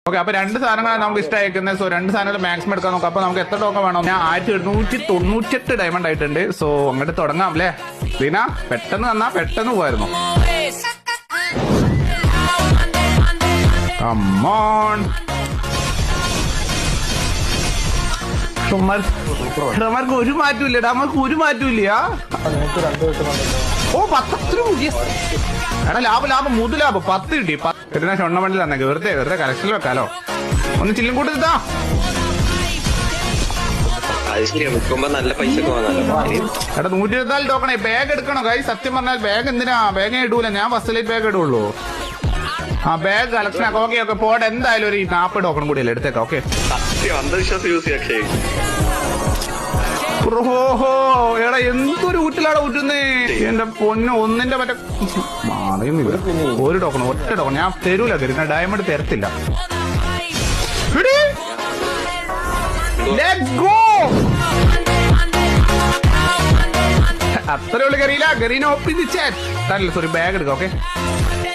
Okay, അപ്പൊ രണ്ട് സാധനങ്ങളാണ് നമുക്ക് ഇഷ്ടമായിരിക്കുന്നത്. സോ രണ്ട് സാധനങ്ങൾ മാക്സിമം എടുക്കാൻ നോക്കാം. അപ്പൊ നമുക്ക് എത്ര ടോക്കൺ വേണം? ഞാൻ 1798 ഡയമണ്ട് ആയിട്ടുണ്ട്. സോ അങ്ങോട്ട് തുടങ്ങാം അല്ലേ? ദീന പെട്ടെന്ന് തന്നാ പെട്ടെന്ന് പോവായിരുന്നു. കമ്മോൺ ഷുമാർക്ക് ഒരു മാറ്റമില്ല. നമുക്ക് ഒരു മാറ്റമില്ല. ഓ 10 എടാ ലാഭം മുതൽ ലാഭം 10 കിട്ടി. പിന്നെ ഷൊണ്ണ വണ്ടി തന്നെ വെറുതെ കലക്ഷനിൽ വെക്കാലോ. ഒന്ന് ചില്ലും കൂട്ടി താ. എടാ 124 ടോക്കണേ. ബാഗ് എടുക്കണോ കൈ? സത്യം പറഞ്ഞാൽ ബാഗ് എന്തിനാ? ബാഗ് ഇടൂല, ഞാൻ ഫസ്റ്റിലേക്ക് ബാഗ് ഇടുള്ളൂ. ആ ബാഗ് കളക്ഷൻ ആക്കാം. ഓക്കെ പോട്ടെ, എന്തായാലും ഒരു 40 ടോക്കൺ കൂടിയല്ലേ എടുത്തേക്കാം. ഓക്കെ ഓഹോ എടാ എന്തൊരു ഊറ്റിലാണ് ഊറ്റുന്നേ. എന്റെ പൊന്ന് ഒന്നിന്റെ മറ്റേ മാറിയുന്നില്ല. ഒരു ടോക്കൺ ഒറ്റ ടോക്കൺ ഞാൻ തരൂല. തരുന്ന ഡയമണ്ട് തരത്തില്ല. അത്രേ ഉള്ളു. കറിയില്ല ഗറീനെ ഒപ്പിച്ച് സോറി ബാഗ് എടുക്കാം. ഓക്കെ